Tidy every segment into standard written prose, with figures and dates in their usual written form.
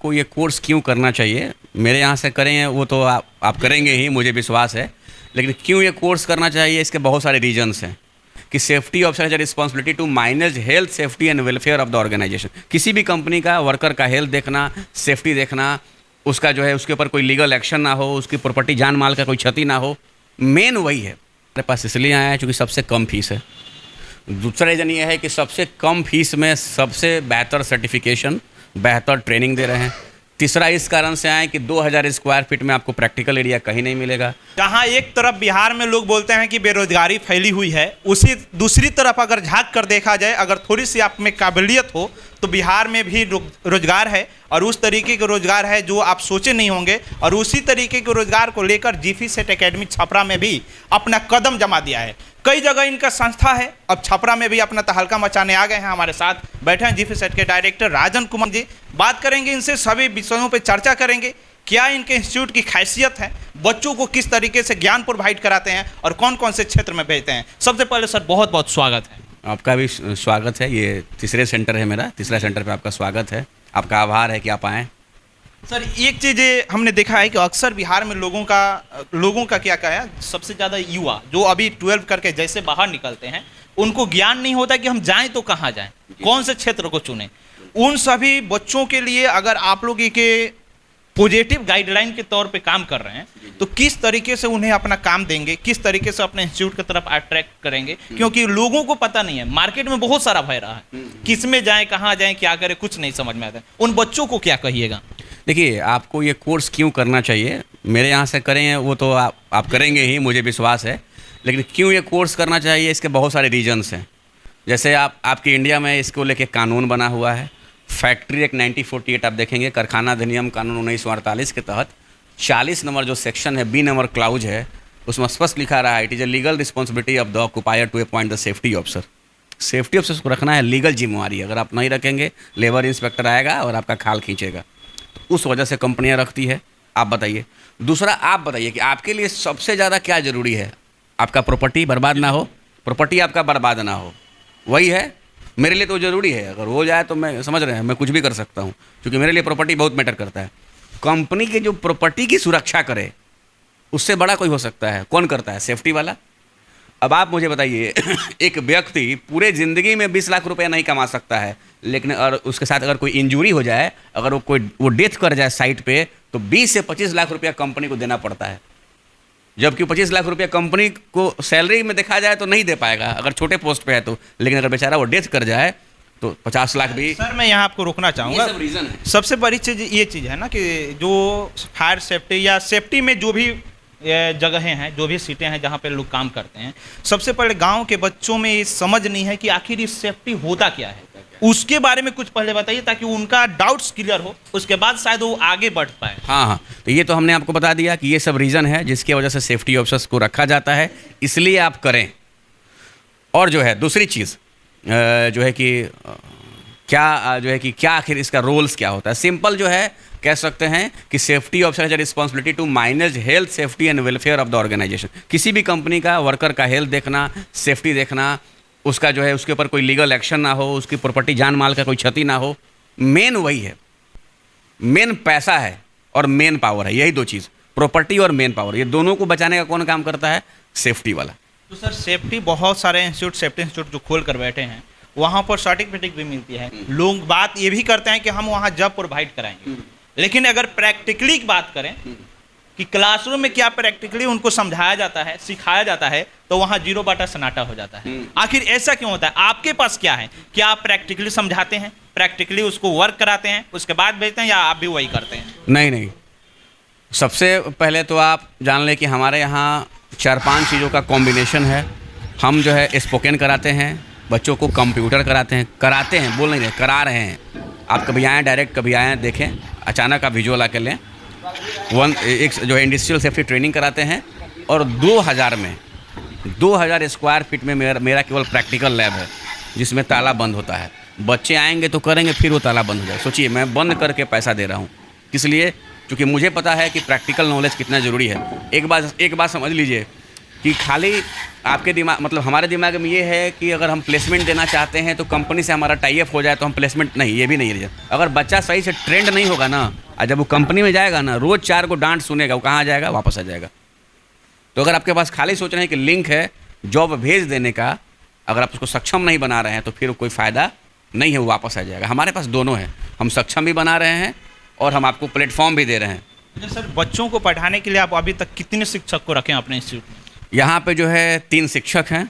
आपको ये कोर्स क्यों करना चाहिए, मेरे यहाँ से करें वो तो आप करेंगे ही, मुझे विश्वास है। लेकिन क्यों ये कोर्स करना चाहिए, इसके बहुत सारे रीजंस हैं। कि safety officer has responsibility to manage health, safety and welfare of the organisation. किसी भी कंपनी का वर्कर का हेल्थ देखना, सेफ्टी देखना, उसका जो है उसके ऊपर कोई लीगल एक्शन ना हो, उसकी प्रॉपर्टी जान माल का कोई क्षति ना हो, मेन वही है। मेरे पास इसलिए आया है क्योंकि सबसे कम फीस है। दूसरा रीज़न ये है कि सबसे कम फीस में सबसे बेहतर सर्टिफिकेशन, बेहतर ट्रेनिंग दे रहे हैं। तीसरा इस कारण से आए कि 2000 स्क्वायर फीट में आपको प्रैक्टिकल एरिया कहीं नहीं मिलेगा। जहाँ एक तरफ बिहार में लोग बोलते हैं कि बेरोजगारी फैली हुई है, उसी दूसरी तरफ अगर झांक कर देखा जाए, अगर थोड़ी सी आप में काबिलियत हो तो बिहार में भी रोजगार है, और उस तरीके के रोजगार है जो आप सोचे नहीं होंगे। और उसी तरीके के रोजगार को लेकर जीफी सेट एकेडमी छपरा में भी अपना कदम जमा दिया है। कई जगह इनका संस्था है, अब छपरा में भी अपना तहलका मचाने आ गए हैं। हमारे साथ बैठे हैं जीफी सेट के डायरेक्टर राजन कुमार जी। बात करेंगे इनसे, सभी विषयों पर चर्चा करेंगे। क्या इनके इंस्टीट्यूट की खासियत है, बच्चों को किस तरीके से ज्ञान प्रोवाइड कराते हैं और कौन कौन से क्षेत्र में भेजते हैं। सबसे पहले सर बहुत बहुत स्वागत है। आपका भी स्वागत है। ये तीसरे सेंटर है मेरा, तीसरा सेंटर पे आपका स्वागत है। आपका आभार है कि आप आएँ। सर एक चीज़ हमने देखा है कि अक्सर बिहार में लोगों का क्या है, सबसे ज़्यादा युवा जो अभी 12 करके जैसे बाहर निकलते हैं, उनको ज्ञान नहीं होता कि हम जाएं तो कहाँ जाएं, कौन से क्षेत्र को चुनें। उन सभी बच्चों के लिए अगर आप लोग के पॉजिटिव गाइडलाइन के तौर पे काम कर रहे हैं, तो किस तरीके से उन्हें अपना काम देंगे, किस तरीके से अपने इंस्टीट्यूट की तरफ अट्रैक्ट करेंगे। क्योंकि लोगों को पता नहीं है, मार्केट में बहुत सारा भय रहा है, किस में जाएं, कहाँ जाएं, क्या करें, कुछ नहीं समझ में आता है। उन बच्चों को क्या कहिएगा। देखिए, आपको ये कोर्स क्यों करना चाहिए, मेरे यहाँ से करें वो तो आप करेंगे ही, मुझे विश्वास है। लेकिन क्यों ये कोर्स करना चाहिए, इसके बहुत सारे रीजंस हैं। जैसे आपके इंडिया में इसको लेके कानून बना हुआ है। फैक्ट्री एक्ट 1948 आप देखेंगे, कारखाना अधिनियम कानून 1948 के तहत 40 नंबर जो सेक्शन है, बी नंबर क्लाउज है, उसमें स्पष्ट लिखा रहा है, it is a legal responsibility of the occupier to appoint the safety officer. Safety officer को रखना है लीगल जिम्मेवारी। अगर आप नहीं रखेंगे, लेबर इंस्पेक्टर आएगा और आपका खाल खींचेगा। उस वजह से कंपनियां रखती है। आप बताइए। दूसरा, आप बताइए कि आपके लिए सबसे ज़्यादा क्या ज़रूरी है। आपका प्रॉपर्टी बर्बाद ना हो, प्रॉपर्टी आपका बर्बाद ना हो, वही है मेरे लिए तो ज़रूरी है। अगर हो जाए तो मैं समझ रहे हैं, मैं कुछ भी कर सकता हूँ, क्योंकि मेरे लिए प्रॉपर्टी बहुत मैटर करता है। कंपनी के जो प्रॉपर्टी की सुरक्षा करे, उससे बड़ा कोई हो सकता है? कौन करता है? सेफ्टी वाला। अब आप मुझे बताइए एक व्यक्ति पूरे ज़िंदगी में 20 लाख रुपया नहीं कमा सकता है, लेकिन और उसके साथ अगर कोई इंजरी हो जाए, अगर वो डेथ कर जाए साइट पे, तो 20 से 25 लाख रुपया कंपनी को देना पड़ता है। जबकि 25 लाख रुपया कंपनी को सैलरी में देखा जाए तो नहीं दे पाएगा, अगर छोटे पोस्ट पे है तो। लेकिन अगर बेचारा वो डेथ कर जाए तो 50 लाख भी। सर मैं यहाँ आपको रोकना चाहूँगा। सब रीज़न है। सबसे बड़ी चीज़ ये चीज़ है ना कि जो फायर सेफ्टी या सेफ्टी में जो भी जगहें हैं, जो भी सीटें हैं जहाँ पे लोग काम करते हैं, सबसे पहले गांव के बच्चों में ये समझ नहीं है कि आखिर ये सेफ्टी होता क्या है। उसके बारे में कुछ पहले बताइए ताकि उनका डाउट्स क्लियर हो, उसके बाद शायद वो आगे बढ़ पाए। हाँ, तो ये तो हमने आपको बता दिया कि ये सब रीज़न है जिसकी वजह से सेफ्टी ऑफिसर्स को रखा जाता है, इसलिए आप करें। और जो है दूसरी चीज़ जो है कि क्या आखिर इसका रोल्स क्या होता है। सिंपल जो है कह सकते हैं कि safety officer has responsibility to manage health, safety and welfare of the organisation. किसी भी कंपनी का वर्कर का हेल्थ देखना, सेफ्टी देखना, उसका जो है उसके ऊपर कोई लीगल एक्शन ना हो, उसकी प्रॉपर्टी जान माल का कोई क्षति ना हो, मेन वही है। मेन पैसा है और मेन पावर है, यही दो चीज़, प्रॉपर्टी और मेन पावर, ये दोनों को बचाने का कौन काम करता है? सेफ्टी वाला। तो सर सेफ्टी बहुत सारे इंस्टीट्यूट, सेफ्टी इंस्टीट्यूट जो खोल कर बैठे हैं, वहाँ पर सर्टिफिकेट भी मिलती है। लोग बात ये भी करते हैं कि हम वहाँ जॉब प्रोवाइड कराएंगे, लेकिन अगर प्रैक्टिकली की बात करें कि क्लासरूम में क्या प्रैक्टिकली उनको समझाया जाता है, सिखाया जाता है, तो वहाँ 0 बाटा सन्नाटा हो जाता है। आखिर ऐसा क्यों होता है? आपके पास क्या है? क्या आप प्रैक्टिकली समझाते हैं, प्रैक्टिकली उसको वर्क कराते हैं, उसके बाद भेजते हैं, या आप भी वही करते हैं? नहीं, सबसे पहले तो आप जान लें कि हमारे यहाँ 4-5 चीज़ों का कॉम्बिनेशन है। हम जो है स्पोकन कराते हैं, बच्चों को कंप्यूटर कराते हैं, बोल नहीं रहे, करा रहे हैं। आप कभी आएँ, डायरेक्ट कभी आएँ, देखें, अचानक आप विजुअल आके लें। एक जो है इंडस्ट्रियल सेफ्टी ट्रेनिंग कराते हैं, और 2000 स्क्वायर फीट में मेरा केवल प्रैक्टिकल लैब है, जिसमें ताला बंद होता है। बच्चे आएंगे तो करेंगे, फिर वो ताला बंद हो जाए। सोचिए, मैं बंद करके पैसा दे रहा हूँ, किस लिए? क्योंकि मुझे पता है कि प्रैक्टिकल नॉलेज कितना ज़रूरी है। एक बात समझ लीजिए कि खाली आपके दिमाग मतलब हमारे दिमाग में ये है कि अगर हम प्लेसमेंट देना चाहते हैं तो कंपनी से हमारा टाई अप हो जाए तो हम प्लेसमेंट नहीं, ये भी नहीं है। अगर बच्चा सही से ट्रेंड नहीं होगा ना, और जब वो कंपनी में जाएगा ना, रोज़ 4 को डांट सुनेगा, वो कहाँ जाएगा, वापस आ जाएगा। तो अगर आपके पास खाली सोच रहे हैं कि लिंक है जॉब भेज देने का, अगर आप उसको सक्षम नहीं बना रहे हैं तो फिर कोई फ़ायदा नहीं है, वो वापस आ जाएगा। हमारे पास दोनों है, हम सक्षम भी बना रहे हैं और हम आपको प्लेटफॉर्म भी दे रहे हैं। अच्छा सर, बच्चों को पढ़ाने के लिए आप अभी तक कितने शिक्षक को रखें अपने इंस्टीट्यूट में? यहाँ पे जो है 3 शिक्षक हैं,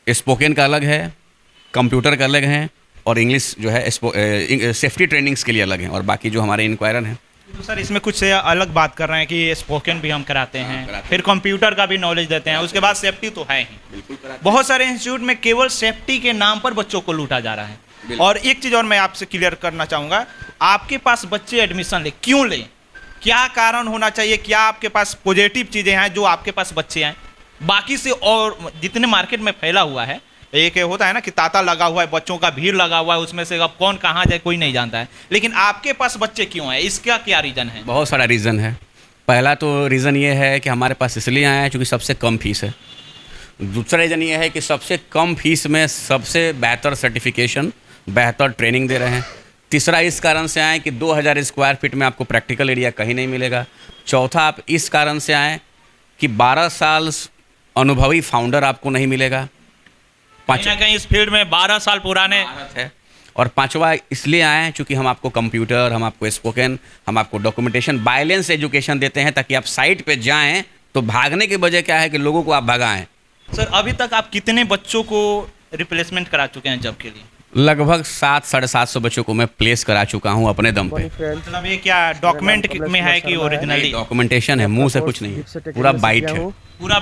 स्पोकन का अलग है, कंप्यूटर का अलग है, और इंग्लिश जो है सेफ्टी ट्रेनिंग्स के लिए अलग हैं, और बाकी जो हमारे इंक्वायरर हैं। तो सर इसमें कुछ से अलग बात कर रहे हैं कि स्पोकन भी हम कराते हैं, फिर कंप्यूटर का भी नॉलेज देते हैं, उसके बाद सेफ्टी तो है ही। बिल्कुल बहुत सारे इंस्टीट्यूट में केवल सेफ्टी के नाम पर बच्चों को लूटा जा रहा है। और एक चीज़ और मैं आपसे क्लियर करना चाहूँगा, आपके पास बच्चे एडमिशन लें, क्यों लें, क्या कारण होना चाहिए, क्या आपके पास पॉजिटिव चीज़ें हैं जो आपके पास बच्चे हैं बाकी से? और जितने मार्केट में फैला हुआ है, एक होता है ना कि तांता लगा हुआ है, बच्चों का भीड़ लगा हुआ है, उसमें से अब कौन कहाँ जाए कोई नहीं जानता है, लेकिन आपके पास बच्चे क्यों हैं, इसका क्या रीज़न है? बहुत सारा रीज़न है। पहला तो रीज़न ये है कि हमारे पास इसलिए आए हैं क्योंकि सबसे कम फीस है। दूसरा रीज़न ये है कि सबसे कम फीस में सबसे बेहतर सर्टिफिकेशन, बेहतर ट्रेनिंग दे रहे हैं। तीसरा इस कारण से आए कि 2000 स्क्वायर फीट में आपको प्रैक्टिकल एरिया कहीं नहीं मिलेगा। चौथा आप इस कारण से आए कि 12 साल अनुभवी फाउंडर आपको नहीं मिलेगा। कहीं ना कहीं इस फील्ड में 12 साल पुराने है। और पांचवा इसलिए आए चूँकि हम आपको कंप्यूटर, हम आपको स्पोकन, हम आपको डॉक्यूमेंटेशन, बैलेंस एजुकेशन देते हैं ताकि आप साइट पे जाएं तो भागने की वजह क्या है कि लोगों को आप भगाएं। सर अभी तक आप कितने बच्चों को रिप्लेसमेंट करा चुके हैं जॉब के लिए? लगभग 700-750 बच्चों को मैं प्लेस करा चुका हूं अपने दम पे। मतलब ये क्या डॉक्यूमेंट में है कि ओरिजिनली? डॉक्यूमेंटेशन है, मुंह से कुछ नहीं है, पूरा बाइट है। पूरा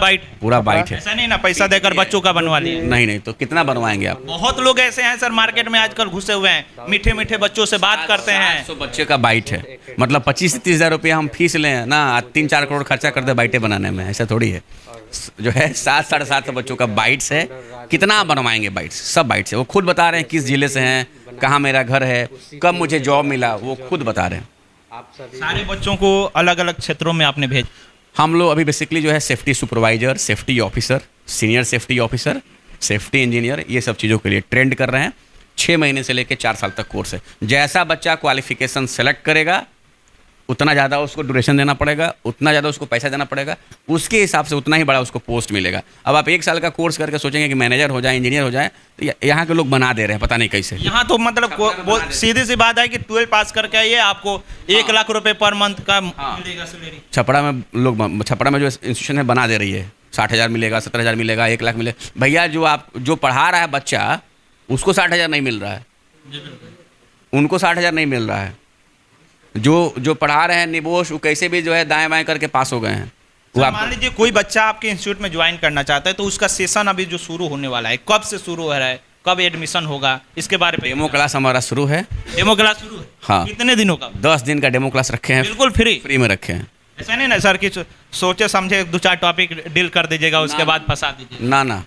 बाइट है। ऐसा नहीं ना पैसा देकर बच्चों का बनवा लिए? नहीं, तो कितना बनवाएंगे आप? बहुत लोग ऐसे हैं सर मार्केट में आजकल घुसे हुए हैं, मीठे मीठे बच्चों से बात करते हैं। 700 बच्चे का बाइट है, मतलब 25 से 30 हज़ार रुपया हम फीस लें ना, 3-4 करोड़ खर्चा कर दे बाइटें बनाने में, ऐसा थोड़ी है। जो है 700-750 बच्चों का बाइट्स है। कितना बनवाएंगे बाइट्स? सब बाइट्स है। वो खुद बता रहे हैं किस जिले से हैं, कहाँ मेरा घर है, कब मुझे जॉब मिला, वो खुद बता रहे हैं। सारे बच्चों को अलग अलग क्षेत्रों में आपने भेज? हम लोग अभी बेसिकली जो है safety supervisor, safety officer, senior safety officer, safety engineer, ये सब चीज़ों के लिए ट्रेंड कर रहे हैं। 6 महीने से लेकर 4 साल तक कोर्स है। जैसा बच्चा क्वालिफिकेशन सेलेक्ट करेगा उतना ज़्यादा उसको ड्यूरेशन देना पड़ेगा, उतना ज़्यादा उसको पैसा देना पड़ेगा, उसके हिसाब से उतना ही बड़ा उसको पोस्ट मिलेगा। अब आप 1 साल का कोर्स करके सोचेंगे कि मैनेजर हो जाए, इंजीनियर हो जाए, तो यहाँ के लोग बना दे रहे हैं, पता नहीं कैसे। यहाँ तो मतलब सीधी सी बात है कि 12 पास करके आइए, आपको 1 लाख रुपए पर मंथ का मिलेगा सैलरी। छपरा में जो इंस्टीट्यूशन है बना दे रही है, 60,000 मिलेगा, 70,000 मिलेगा, 1 लाख मिलेगा। भैया जो पढ़ा रहा है बच्चा, उसको 60,000 नहीं मिल रहा है, उनको 60,000 नहीं मिल रहा है। जो पढ़ा रहे हैं निबोश, वो कैसे भी जो है दाएं बाएं करके पास हो गए हैं। मान लीजिए कोई बच्चा आपके इंस्टीट्यूट में ज्वाइन करना चाहता है, तो उसका सेशन अभी जो शुरू होने वाला है, कब से शुरू हो रहा है, कब एडमिशन होगा, इसके बारे में? डेमो क्लास हमारा शुरू है। डेमो क्लास शुरू है? हाँ। कितने दिनों का? 10 दिन का डेमो क्लास रखे हैं, बिल्कुल फ्री में रखे हैं। ऐसा नहीं ना सर कि सोचे समझे 2-4 टॉपिक डील कर दीजिएगा, उसके बाद फंसा दीजिए? ना,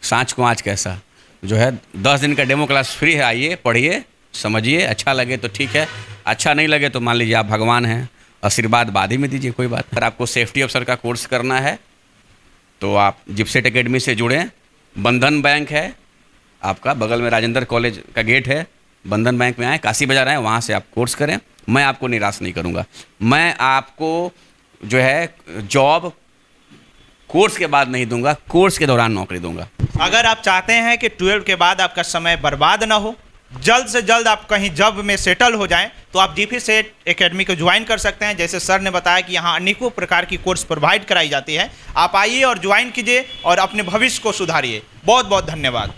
सांच को आज कैसा जो है 10 दिन का डेमो क्लास फ्री है। आइए, पढ़िए, समझिए, अच्छा लगे तो ठीक है, अच्छा नहीं लगे तो मान लीजिए आप भगवान हैं, आशीर्वाद बाद ही में दीजिए, कोई बात। अगर आपको सेफ्टी अफसर का कोर्स करना है तो आप जिप्सेट एकेडमी से जुड़ें। बंधन बैंक है आपका बगल में, राजेंद्र कॉलेज का गेट है, बंधन बैंक में आए, काशी बाजार आए, वहाँ से आप कोर्स करें। मैं आपको निराश नहीं करूँगा, मैं आपको जो है जॉब कोर्स के बाद नहीं दूंगा, कोर्स के दौरान नौकरी दूंगा। अगर आप चाहते हैं कि 12 के बाद आपका समय बर्बाद ना हो, जल्द से जल्द आप कहीं जॉब में सेटल हो जाएं, तो आप जीपी सेट एकेडमी को ज्वाइन कर सकते हैं। जैसे सर ने बताया कि यहाँ अनेकों प्रकार की कोर्स प्रोवाइड कराई जाती है। आप आइए और ज्वाइन कीजिए और अपने भविष्य को सुधारिए। बहुत बहुत धन्यवाद।